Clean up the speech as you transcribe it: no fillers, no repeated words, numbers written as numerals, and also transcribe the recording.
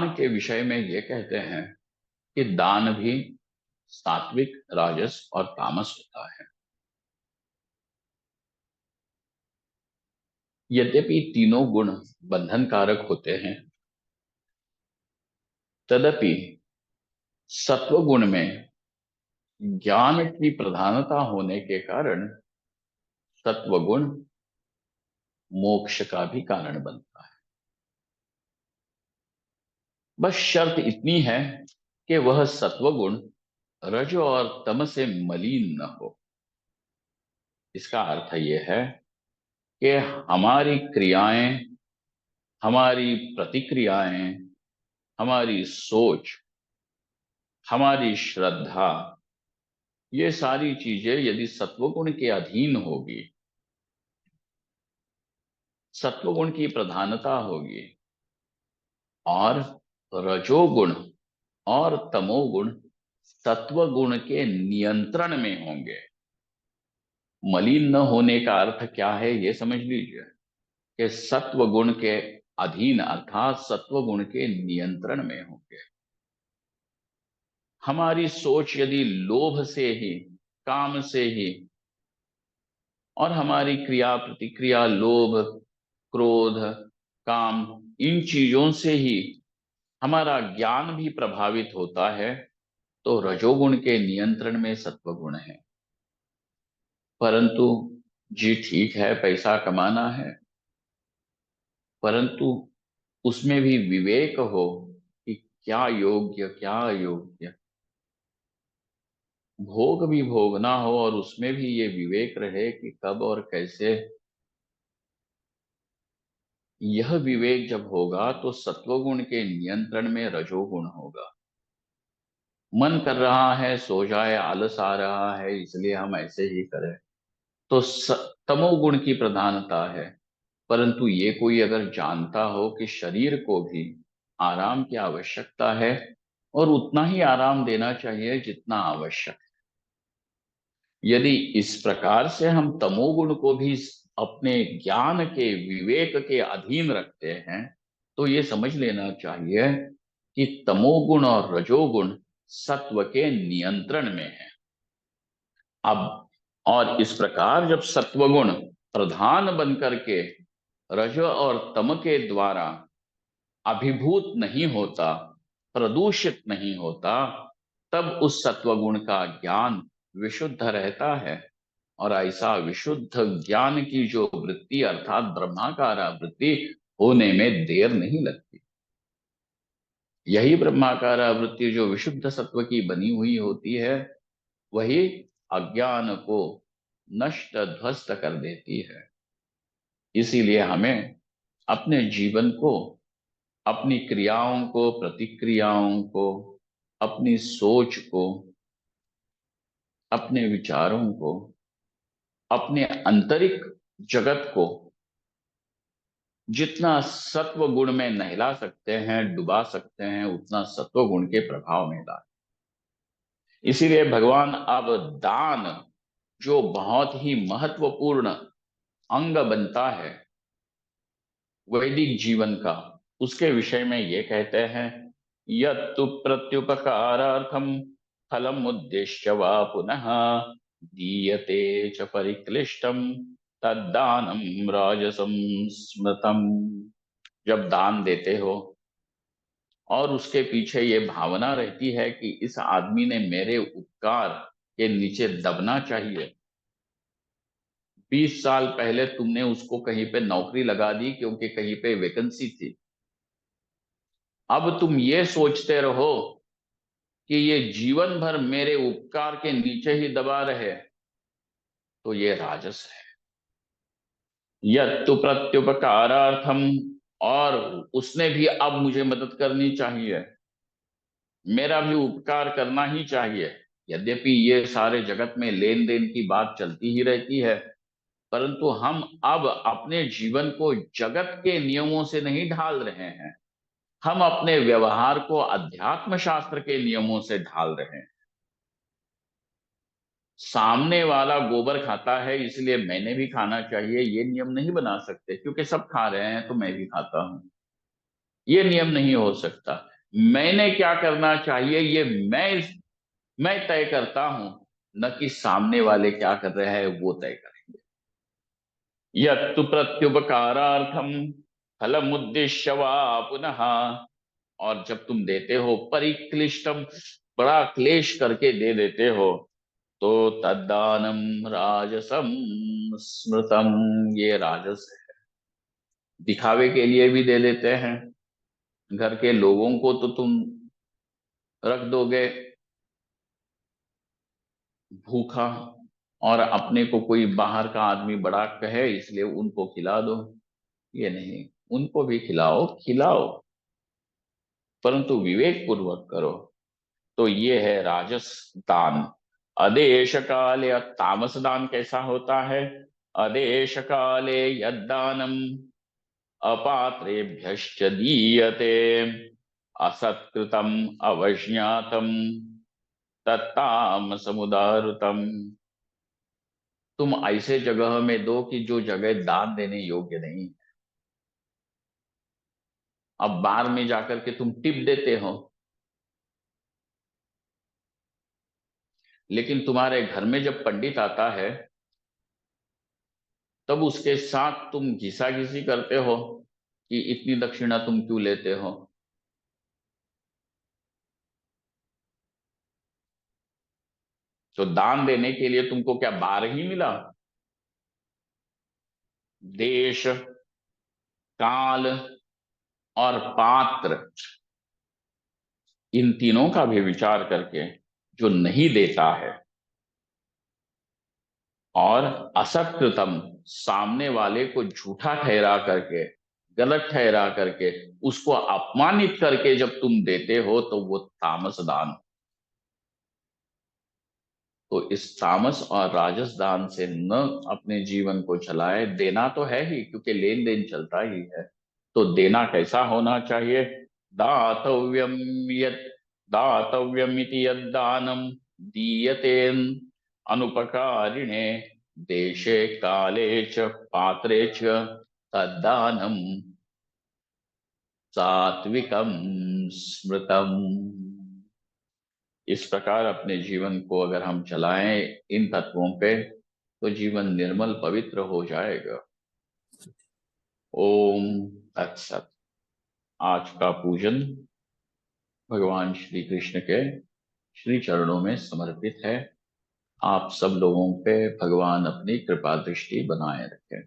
दान के विषय में ये कहते हैं कि दान भी सात्विक, राजस और तामस होता है। यद्यपि तीनों गुण बंधनकारक होते हैं, तदपि सत्व गुण में ज्ञान की प्रधानता होने के कारण सत्व गुण मोक्ष का भी कारण बनता है। बस शर्त इतनी है कि वह सत्व गुण रज और तम से मलिन न हो। इसका अर्थ यह है कि हमारी क्रियाएं, हमारी प्रतिक्रियाएं, हमारी सोच, हमारी श्रद्धा, ये सारी चीजें यदि सत्वगुण के अधीन होगी, सत्वगुण की प्रधानता होगी, और रजोगुण और तमोगुण सत्वगुण के नियंत्रण में होंगे। मलिन न होने का अर्थ क्या है ये समझ लीजिए कि सत्वगुण के अधीन अर्थात सत्वगुण के नियंत्रण में होंगे। हमारी सोच यदि लोभ से ही, काम से ही, और हमारी क्रिया प्रतिक्रिया लोभ, क्रोध, काम, इन चीजों से ही हमारा ज्ञान भी प्रभावित होता है, तो रजोगुण के नियंत्रण में सत्वगुण है। परंतु जी ठीक है, पैसा कमाना है, परंतु उसमें भी विवेक हो कि क्या योग्य क्या अयोग्य, भोग भी भोगना हो और उसमें भी ये विवेक रहे कि कब और कैसे। यह विवेक जब होगा तो सत्वगुण के नियंत्रण में रजोगुण होगा। मन कर रहा है सो जाए, आलस आ रहा है इसलिए हम ऐसे ही करें, तो तमोगुण की प्रधानता है। परंतु ये कोई अगर जानता हो कि शरीर को भी आराम की आवश्यकता है और उतना ही आराम देना चाहिए जितना आवश्यक, यदि इस प्रकार से हम तमोगुण को भी अपने ज्ञान के, विवेक के अधीन रखते हैं, तो ये समझ लेना चाहिए कि तमोगुण और रजोगुण सत्व के नियंत्रण में है। अब और इस प्रकार जब सत्वगुण प्रधान बनकर के रज और तम के द्वारा अभिभूत नहीं होता, प्रदूषित नहीं होता, तब उस सत्वगुण का ज्ञान विशुद्ध रहता है। और ऐसा विशुद्ध ज्ञान की जो वृत्ति अर्थात ब्रह्माकार वृत्ति होने में देर नहीं लगती। यही ब्रह्माकार वृत्ति जो विशुद्ध सत्व की बनी हुई होती है, वही अज्ञान को नष्ट ध्वस्त कर देती है। इसीलिए हमें अपने जीवन को, अपनी क्रियाओं को, प्रतिक्रियाओं को, अपनी सोच को, अपने विचारों को, अपने आंतरिक जगत को जितना सत्व गुण में नहला सकते हैं, डुबा सकते हैं, उतना सत्व गुण के प्रभाव में ला। इसीलिए भगवान अब दान, जो बहुत ही महत्वपूर्ण अंग बनता है वैदिक जीवन का, उसके विषय में ये कहते हैं, यत्तु प्रत्युपकारार्थम फलम उद्देश्य वा पुनः दीयते च परिक्लिष्टम तद्दानम राजसं स्मृतम। जब दान देते हो और उसके पीछे ये भावना रहती है कि इस आदमी ने मेरे उपकार के नीचे दबना चाहिए, 20 साल पहले तुमने उसको कहीं पे नौकरी लगा दी क्योंकि कहीं पे वैकेंसी थी, अब तुम ये सोचते रहो कि ये जीवन भर मेरे उपकार के नीचे ही दबा रहे, तो ये राजस है। यत्तु प्रत्युपकारार्थम, और उसने भी अब मुझे मदद करनी चाहिए, मेरा भी उपकार करना ही चाहिए। यद्यपि ये सारे जगत में लेन देन की बात चलती ही रहती है, परंतु हम अब अपने जीवन को जगत के नियमों से नहीं ढाल रहे हैं, हम अपने व्यवहार को अध्यात्म शास्त्र के नियमों से ढाल रहे हैं। सामने वाला गोबर खाता है इसलिए मैंने भी खाना चाहिए, ये नियम नहीं बना सकते, क्योंकि सब खा रहे हैं तो मैं भी खाता हूं, ये नियम नहीं हो सकता। मैंने क्या करना चाहिए ये मैं तय करता हूं, न कि सामने वाले क्या कर रहे हैं वो तय करेंगे। यत्तु प्रत्युपकारार्थम फलमुद्दिश्य वा पुनः। और जब तुम देते हो परिक्लिष्टम, बड़ा क्लेश करके दे देते हो, तो तद्दानम राजसम स्मृतम, ये राजस है। दिखावे के लिए भी दे देते हैं। घर के लोगों को तो तुम रख दोगे भूखा, और अपने को कोई बाहर का आदमी बड़ा कहे इसलिए उनको खिला दो। ये नहीं, उनको भी खिलाओ खिलाओ, परंतु विवेक पूर्वक करो। तो ये है राजस दान। अदेश काले, तामस दान कैसा होता है? अदेश काले यद्दानम अपात्रेभ्यश्च दीयते असत्कृतम अवज्ञातम तत्तामसमुदाहृतम। तुम ऐसे जगह में दो कि जो जगह दान देने योग्य नहीं। अब बार में जाकर के तुम टिप देते हो, लेकिन तुम्हारे घर में जब पंडित आता है तब उसके साथ तुम घिसा घिसी करते हो कि इतनी दक्षिणा तुम क्यों लेते हो। तो दान देने के लिए तुमको क्या बार ही मिला? देश, काल और पात्र, इन तीनों का भी विचार करके जो नहीं देता है, और असत्कृतम, सामने वाले को झूठा ठहरा करके, गलत ठहरा करके, उसको अपमानित करके जब तुम देते हो तो वो तामस दान। तो इस तामस और राजस दान से न अपने जीवन को चलाए। देना तो है ही, क्योंकि लेन देन चलता ही है। तो देना कैसा होना चाहिए? दातव्यम यत् दातव्यमिति यद्दानम दीयते अनुपकारिणे देशे काले च पात्रे च तद्दानम सात्विकम स्मृतम। इस प्रकार अपने जीवन को अगर हम चलाएं इन तत्वों पे, तो जीवन निर्मल पवित्र हो जाएगा। ओम तत्सत। आज का पूजन भगवान श्री कृष्ण के श्री चरणों में समर्पित है। आप सब लोगों पे भगवान अपनी कृपा दृष्टि बनाए रखें।